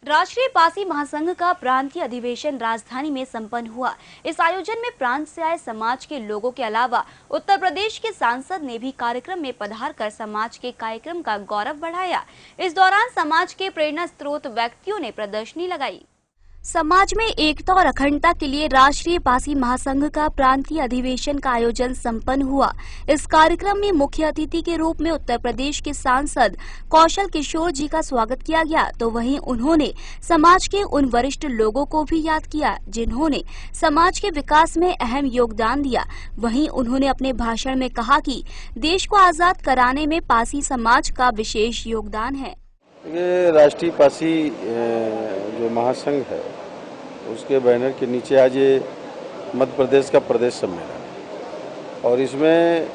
राष्ट्रीय पासी महासंघ का प्रांतीय अधिवेशन राजधानी में संपन्न हुआ। इस आयोजन में प्रांत से आए समाज के लोगों के अलावा उत्तर प्रदेश के सांसद ने भी कार्यक्रम में पधारकर समाज के कार्यक्रम का गौरव बढ़ाया। इस दौरान समाज के प्रेरणा स्रोत व्यक्तियों ने प्रदर्शनी लगाई। समाज में एकता और अखंडता के लिए राष्ट्रीय पासी महासंघ का प्रांतीय अधिवेशन का आयोजन संपन्न हुआ। इस कार्यक्रम में मुख्य अतिथि के रूप में उत्तर प्रदेश के सांसद कौशल किशोर जी का स्वागत किया गया, तो वहीं उन्होंने समाज के उन वरिष्ठ लोगों को भी याद किया जिन्होंने समाज के विकास में अहम योगदान दिया। वहीं उन्होंने अपने भाषण में कहा कि देश को आजाद कराने में पासी समाज का विशेष योगदान है। ये राष्ट्रीय पासी जो महासंघ है उसके बैनर के नीचे आज ये मध्य प्रदेश का प्रदेश सम्मेलन है और इसमें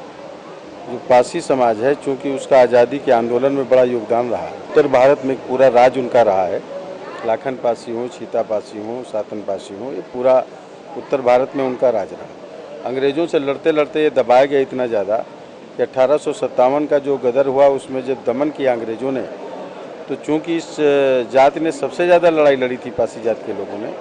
जो पासी समाज है, चूँकि उसका आज़ादी के आंदोलन में बड़ा योगदान रहा है। उत्तर भारत में पूरा राज उनका रहा है। लाखन पासी हो, छीता पासी हो, सातन पासी हो, ये पूरा उत्तर भारत में उनका राज रहा। अंग्रेज़ों से लड़ते लड़ते ये दबाया गया इतना ज़्यादा कि 1857 का जो गदर हुआ उसमें जब दमन किया अंग्रेज़ों ने, तो चूँकि इस जाति ने सबसे ज़्यादा लड़ाई लड़ी थी, पासी जाति के लोगों ने,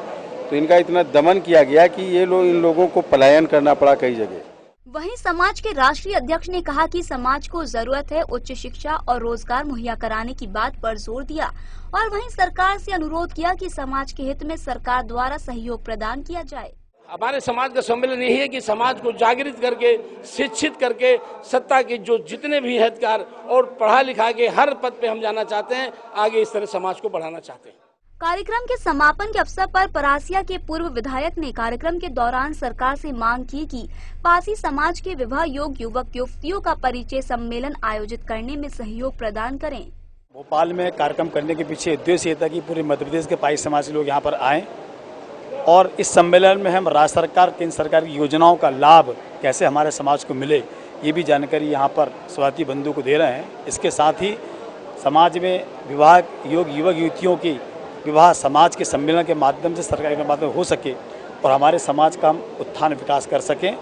तो इनका इतना दमन किया गया कि ये लोग इन लोगों को पलायन करना पड़ा कई जगह। वहीं समाज के राष्ट्रीय अध्यक्ष ने कहा कि समाज को जरूरत है उच्च शिक्षा और रोजगार मुहैया कराने की बात पर जोर दिया और वहीं सरकार से अनुरोध किया कि समाज के हित में सरकार द्वारा सहयोग प्रदान किया जाए। हमारे समाज का सम्मेलन यही है कि समाज को जागृत करके, शिक्षित करके, सत्ता के जो जितने भी हितकार और पढ़ा लिखा के हर पद पे हम जाना चाहते हैं, आगे इस तरह समाज को बढ़ाना चाहते हैं। कार्यक्रम के समापन के अवसर पर परासिया के पूर्व विधायक ने कार्यक्रम के दौरान सरकार से मांग की कि पासी समाज के विवाह योग्य युवक युवतियों का परिचय सम्मेलन आयोजित करने में सहयोग प्रदान करें। भोपाल में कार्यक्रम करने के पीछे उद्देश्य ये था कि पूरे मध्य प्रदेश के पासी समाज के लोग यहाँ पर आएँ और इस सम्मेलन में हम राज्य सरकार, केंद्र सरकार की योजनाओं का लाभ कैसे हमारे समाज को मिले, ये भी जानकारी यहाँ पर स्वाति बंधु को दे रहे हैं। इसके साथ ही समाज में विवाह योग्य युवक युवतियों की विवाह समाज के सम्मेलन के माध्यम से, सरकार के माध्यम हो सके और हमारे समाज का हम उत्थान विकास कर सकें,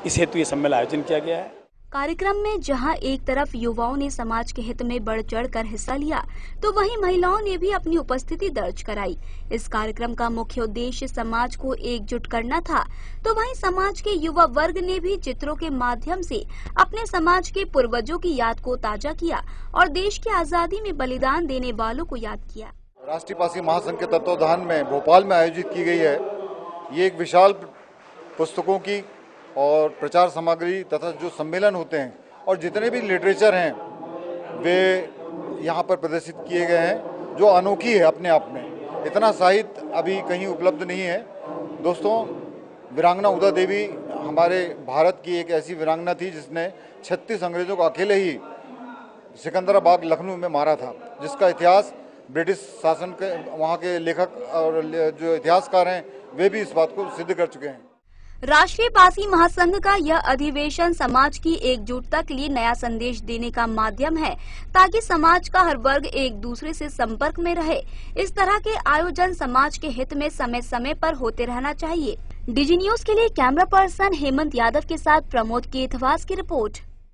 इस हेतु ये सम्मेलन आयोजन किया गया है। कार्यक्रम में जहां एक तरफ युवाओं ने समाज के हित में बढ़ चढ़ कर हिस्सा लिया, तो वहीं महिलाओं ने भी अपनी उपस्थिति दर्ज कराई। इस कार्यक्रम का मुख्य उद्देश्य समाज को एकजुट करना था, तो वहीं समाज के युवा वर्ग ने भी चित्रों के माध्यम से अपने समाज के पूर्वजों की याद को ताजा किया और देश की आजादी में बलिदान देने वालों को याद किया। राष्ट्रीय पासी महासंघ के तत्वावधान में भोपाल में आयोजित की गई है। ये एक विशाल पुस्तकों की और प्रचार सामग्री तथा जो सम्मेलन होते हैं और जितने भी लिटरेचर हैं वे यहाँ पर प्रदर्शित किए गए हैं, जो अनोखी है अपने आप में। इतना साहित्य अभी कहीं उपलब्ध नहीं है। दोस्तों, वीरांगना उदा देवी हमारे भारत की एक ऐसी वीरांगना थी जिसने 36 अंग्रेजों को अकेले ही सिकंदराबाद लखनऊ में मारा था, जिसका इतिहास ब्रिटिश शासन के वहाँ के लेखक और जो इतिहासकार हैं वे भी इस बात को सिद्ध कर चुके हैं। राष्ट्रीय पासी महासंघ का यह अधिवेशन समाज की एकजुटता के लिए नया संदेश देने का माध्यम है, ताकि समाज का हर वर्ग एक दूसरे से संपर्क में रहे। इस तरह के आयोजन समाज के हित में समय समय पर होते रहना चाहिए। डीजी न्यूज के लिए कैमरा पर्सन हेमंत यादव के साथ प्रमोद केथवास की रिपोर्ट।